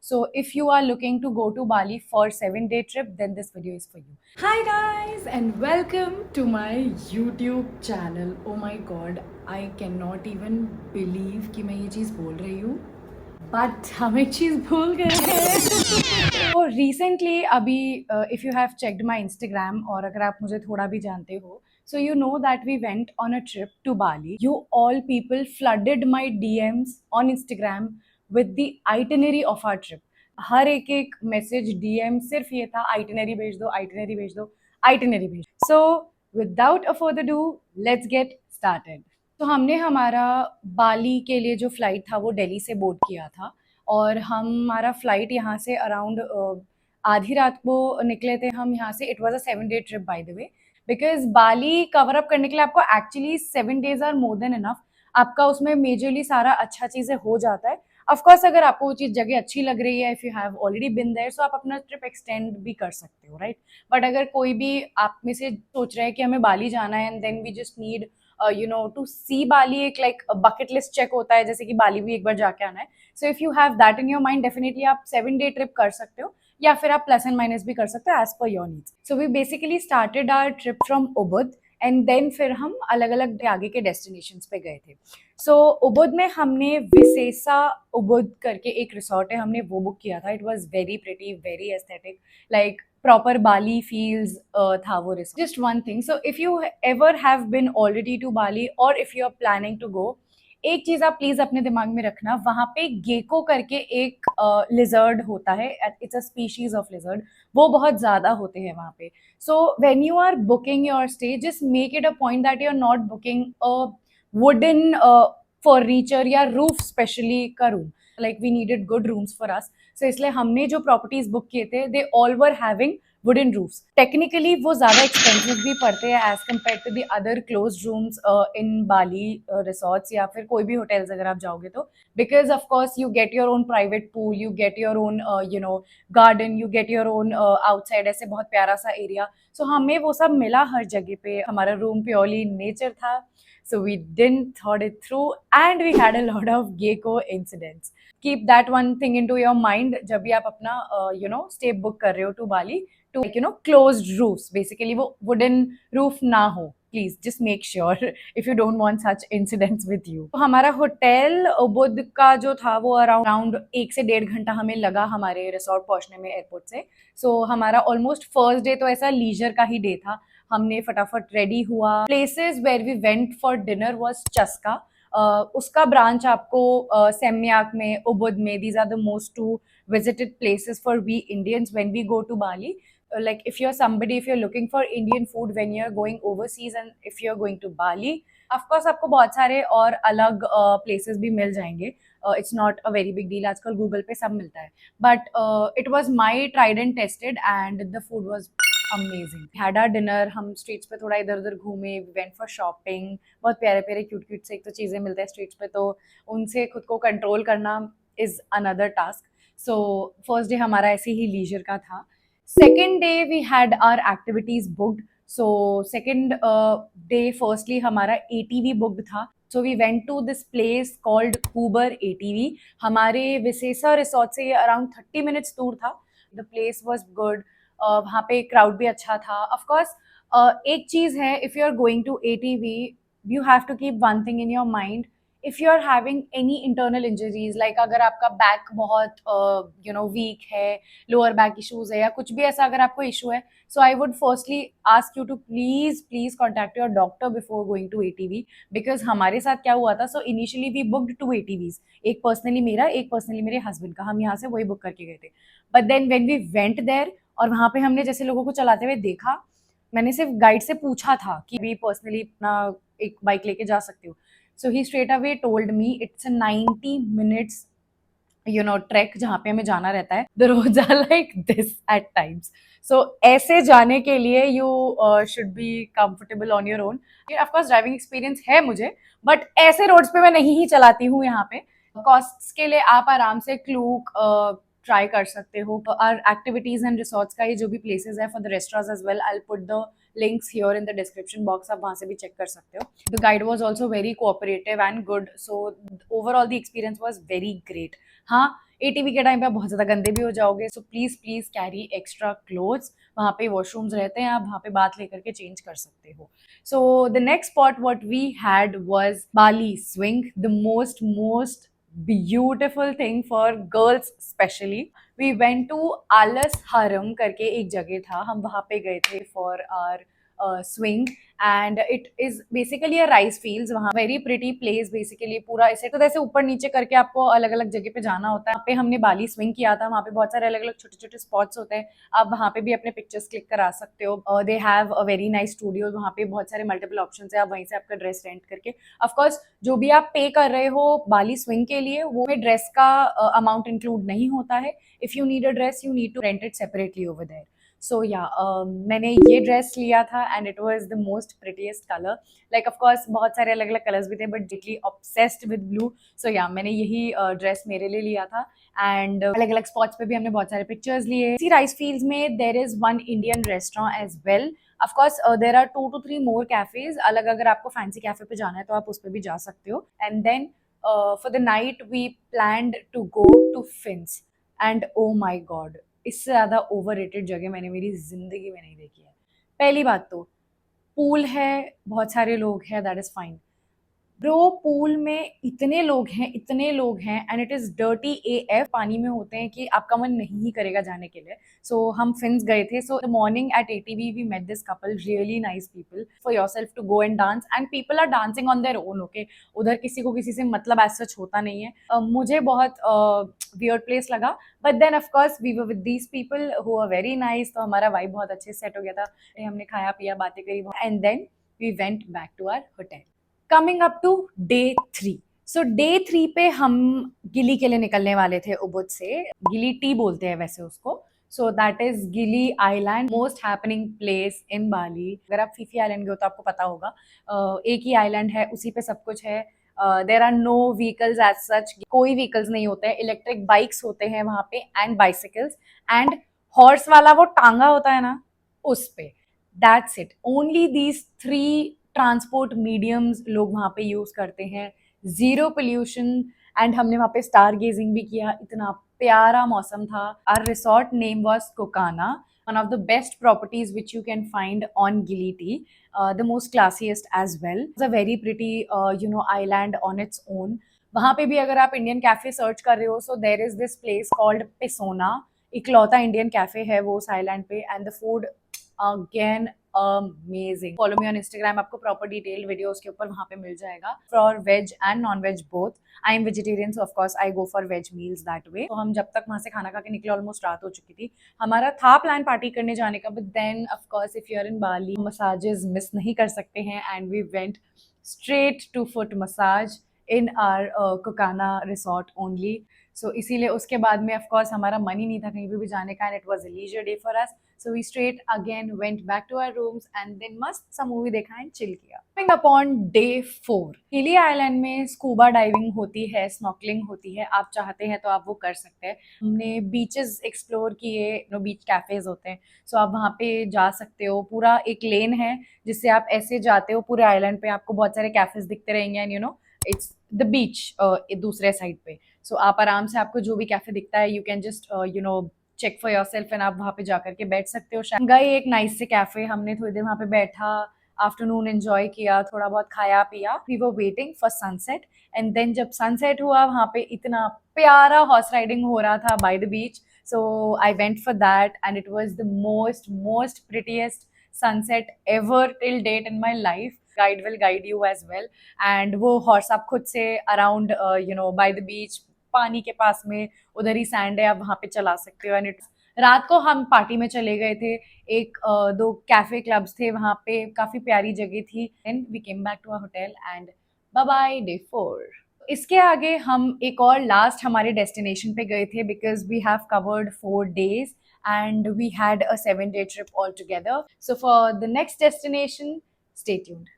So if you are looking to go to Bali for 7-day trip, then this video is for you. Hi guys and welcome to my YouTube channel. Oh my god, I cannot even believe कि मैं ये चीज़ बोल रही हूँ. But हम एक चीज़ भूल गए हैं. तो रिसेंटली अभी if you have checked my Instagram और अगर आप मुझे थोड़ा भी जानते हो, so you know that we went on a trip to Bali. You all people flooded my DMs on Instagram with the itinerary of our trip. हर एक एक मैसेज डीएम सिर्फ ये था, आइटिनरी भेज दो, आइटिनरी भेज दो, आइटिनरी भेज दो. So without a further do, let's get started. तो हमने हमारा बाली के लिए जो फ़्लाइट था वो दिल्ली से बोर्ड किया था और हमारा फ़्लाइट यहाँ से अराउंड आधी रात को निकले थे हम यहाँ से. इट वाज अ 7-डे trip by the way, because Bali cover up करने के लिए आपको actually 7 days are more than enough. आपका उसमें मेजरली सारा अच्छा चीज़ें हो जाता है. ऑफ कोर्स अगर आपको वो चीज़ जगह अच्छी लग रही है, if you have already been there, so आप अपना ट्रिप एक्सटेंड भी कर सकते हो, राइट. बट अगर कोई भी आप में से सोच रहे हैं कि हमें बाली जाना है and then we just need to see Bali, एक लाइक बकेट लिस्ट चेक होता है जैसे कि बाली भी एक बार जाके आना है. सो if you have that in your mind, definitely आप 7-डे ट्रिप कर सकते हो या फिर आप प्लस एंड माइनस भी कर सकते हो as per your needs. So we basically started our trip from Ubud and then फिर हम अलग अलग आगे के डेस्टिनेशंस पे गए थे. सो उबुद में हमने विसेसा उबुद करके एक रिसोर्ट है, हमने वो बुक किया था. It was very pretty, very aesthetic, like proper Bali feels था वो resort. Just one thing, so if you ever have been already to Bali और if you are planning to go, एक चीज आप प्लीज अपने दिमाग में रखना, वहां पे गेको करके एक लिजर्ड होता है. It's a species of lizard. वो बहुत ज्यादा होते हैं वहां पे. So when you are booking your stay, just make it a point that you are not booking a wooden furniture या रूफ स्पेशली का room. Like we needed good rooms for us, so इसलिए हमने जो properties book किए थे, they all were having wooden roofs. Technically वो ज़्यादा expensive भी पड़ते हैं as compare to the other close rooms in Bali resorts या फिर कोई भी होटल्स अगर आप जाओगे तो. Because of course you get your own private pool, you get your own garden, you get your own outside, ऐसे बहुत प्यारा सा एरिया. सो हमें वो सब मिला हर जगह पे. हमारा रूम प्योरली नेचर था. So we didn't thought it through and we had a lot of gecko incidents. Keep that one thing into your mind जब भी आप अपना stay book कर रहे हो to Bali, to closed roofs. Basically वो wooden roof ना हो. Please just make sure if you don't want such incidents with you. तो हमारा होटल उबुद का जो था वो अराउंड 1 से 1.5 घंटा हमें लगा हमारे रिसोर्ट पहुंचने में एयरपोर्ट से. सो हमारा ऑलमोस्ट फर्स्ट डे तो ऐसा लीजर का ही डे था. हमने फटाफट रेडी हुआ. Places where we went for dinner was Chaska. उसका ब्रांच आपको सेम्याक में, उबुद में, these are the most to visited places for we Indians when we go to Bali. Like if you're somebody, if you're looking for Indian food when you're going overseas and if you're going to Bali, of course आपको बहुत सारे और अलग places भी मिल जाएंगे. It's not a very big deal. आजकल Google पे सब मिलता है. But it was my tried and tested and the food was amazing. Had our dinner, हम स्ट्रीट्स पे थोड़ा इधर उधर घूमे, वेंट फॉर शॉपिंग. बहुत प्यारे प्यारे क्यूट क्यूट से एक तो चीज़ें मिलते हैं स्ट्रीट्स पे, तो उनसे खुद को कंट्रोल करना is another task. So first day हमारा ऐसे ही लीजर का था. Second day we had our activities booked. So second day firstly हमारा ATV बुक्ड था. So we went to this place called Kuber ATV. हमारे विसेसा रिसोर्ट से ये अराउंड 30 मिनट्स दूर था. The place was good. वहाँ पे क्राउड भी अच्छा था. ऑफकोर्स एक चीज़ है, if you are going to ATV, you have to keep one thing in your mind. If you are having any internal injuries, like अगर आपका बैक बहुत वीक है, लोअर बैक इशूज़ है या कुछ भी ऐसा अगर आपको इशू है, so I would firstly ask you to please please contact your doctor before going to ATV. Because हमारे साथ क्या हुआ था, so initially we booked 2 ATVs. एक पर्सनली मेरा, एक पर्सनली मेरे हस्बैंड का. हम यहाँ से वही बुक करके गए थे. But then when we went there और वहाँ पे हमने जैसे लोगों को चलाते हुए देखा, मैंने सिर्फ गाइड से पूछा था कि भी पर्सनली अपना एक बाइक लेके जा सकते हो. So he straight away told me it's a 90 minutes track जहाँ पे हमें जाना रहता है. The roads are like this at times. So ऐसे जाने के लिए you should be comfortable on your own. Of course driving experience है मुझे, बट ऐसे रोड्स पे मैं नहीं ही चलाती हूँ यहाँ पे. कॉस्ट्स के लिए आप आराम से क्लूक ट्राई कर सकते हो. आर एक्टिविटीज एंड रिसोर्ट्स का ये जो भी प्लेसेस है for the restaurants as well, I will put the links here in the description box. आप वहाँ से भी check कर सकते हो. The guide was also very cooperative and good. So overall the experience was very great. हाँ, ATV के time पे आप बहुत ज़्यादा गंदे भी हो जाओगे, so please please carry extra clothes. वहाँ पे वॉशरूम्स रहते हैं, आप वहाँ पे बात लेकर के चेंज कर सकते हो। So the next spot what we had was Bali swing, the most beautiful thing for girls specially. We went to Alas Harum करके एक जगह था, हम वहाँ पे गए थे for our swing and it is basically a rice fields। वहाँ very pretty place basically, पूरा ऐसे तो ऐसे ऊपर नीचे करके आपको अलग अलग जगह पे जाना होता है। वहाँ पे हमने बाली स्विंग किया था, वहाँ पे बहुत सारे अलग अलग छोटे छोटे स्पॉट्स होते हैं, आप वहाँ पे भी अपने पिक्चर्स क्लिक करा सकते हो। They have a very nice studio, वहाँ पे बहुत सारे मल्टीपल ऑप्शन है, आप वहीं से आपका ड्रेस रेंट करके, ऑफकोर्स जो भी आप पे कर रहे हो बाली स्विंग के लिए वो में ड्रेस का अमाउंट इंक्लूड नहीं होता है। If you need a dress you need to rent it separately over there. So yeah मैंने ये ड्रेस लिया था and it was the most prettiest colour. Like of course बहुत सारे अलग अलग कलर्स भी थे but totally obsessed with blue. So yeah मैंने यही ड्रेस मेरे लिए लिया था एंड अलग अलग स्पॉट्स पे भी हमने बहुत सारे पिक्चर्स लिए। इसी राइस फील्ड्स में there is one Indian restaurant as well. Of course there are 2 to 3 more cafes. अलग अगर आपको फैंसी कैफे पे जाना है तो आप उस पर भी जा सकते हो। And then for the night we planned to go to Finns and oh my god, इससे ज़्यादा ओवररेटेड जगह मैंने मेरी ज़िंदगी में नहीं देखी है। पहली बात तो पूल है, बहुत सारे लोग हैं, that is fine. Bro pool में इतने लोग हैं and it is dirty AF. पानी में होते हैं कि आपका मन नहीं ही करेगा जाने के लिए। सो हम फिन्स गए थे। So the morning at ATV we met this couple, really nice people, for yourself to go and dance and people are dancing on their own. Okay, उधर किसी को किसी से मतलब एज सच होता नहीं है। मुझे बहुत वियर्ड प्लेस लगा but then of course we were with these people who are very nice, तो हमारा वाइब बहुत अच्छे से सेट हो गया था। हमने खाया पिया, बातें करी and then we went back to our hotel. Coming up to day 3। सो डे 3 पे हम गिली के लिए निकलने वाले थे उबुद से। गिली टी बोलते हैं वैसे उसको। So that is Gili Island, most happening place in Bali. अगर आप फीफी आइलैंड गए हो तो आपको पता होगा, एक ही आइलैंड है, उसी पे सब कुछ है। There are no vehicles as such, कोई व्हीकल्स नहीं होते हैं, इलेक्ट्रिक बाइक्स होते हैं वहाँ पे एंड बाइसिकल्स एंड हॉर्स वाला वो टांगा होता है ना उस पे। That's it, only these 3 transport mediums लोग वहाँ पे यूज करते हैं। जीरो पोल्यूशन एंड हमने वहाँ पे स्टार गेजिंग भी किया, इतना प्यारा मौसम था। Our resort name was Kokana, one of the best properties which you can find on Gili Tea, the most classiest as well. It's a very pretty island on its own. वहाँ पे भी अगर आप इंडियन कैफे सर्च कर रहे हो, so there is this place called Pisona, इकलौता Indian cafe है वो उस आइलैंड पे and the food again amazing. Follow me on Instagram, आपको प्रॉपर डिटेल वीडियो उसके ऊपर वहाँ पे मिल जाएगा for veg and non veg both. I am vegetarian so of course I go for veg meals that way. तो हम जब तक वहाँ से खाना खा के निकले ऑलमोस्ट रात हो चुकी थी। हमारा था प्लान पार्टी करने जाने का but then of course if you are in Bali massages miss नहीं कर सकते हैं and we went straight to foot massage in our Kokana resort only. So इसीलिए उसके बाद में ऑफकोर्स हमारा मन ही नहीं था कहीं पे भी जाने का and it was a leisure day for us. So we straight again went back to our rooms and then मस्त सा मूवी देखा एंड चिल किया। Coming upon day 4, Gili island में स्कूबा डाइविंग होती है, स्नॉर्कलिंग होती है, आप चाहते हैं तो आप वो कर सकते हैं। हमने बीचेस एक्सप्लोर किए, बीच कैफेज होते हैं, सो आप वहाँ पे जा सकते हो। पूरा एक लेन है जिससे आप ऐसे जाते हो पूरे आइलैंड पे, आपको बहुत सारे कैफेज दिखते रहेंगे एंड इट्स द बीच दूसरे साइड पे। सो आप आराम से, आपको जो भी कैफे दिखता है you can just check for yourself and आप वहाँ पे जाकर के बैठ सकते हो। गए एक नाइस से कैफे, हमने थोड़ी देर वहाँ पे बैठा, आफ्टरनून एंजॉय किया, थोड़ा बहुत खाया पिया। We were waiting for sunset and then जब सनसेट हुआ वहाँ पे इतना प्यारा हॉर्स राइडिंग हो रहा था by the beach. So I went for that and it was the most prettiest sunset ever till date in my life. Guide will guide you as well and वो horse आप खुद से around by the beach, पानी के पास में, उधर ही sand है, आप वहाँ पे चला सकते हो। एंड इट्स रात को हम पार्टी में चले गए थे, एक 2 कैफे क्लब्स थे वहाँ पे, काफी प्यारी जगह थी। And we came back to our hotel and bye bye day 4। इसके आगे हम एक और लास्ट हमारे डेस्टिनेशन पे गए थे because we have covered 4 days and we had a 7-day trip altogether. So for the next destination, stay tuned.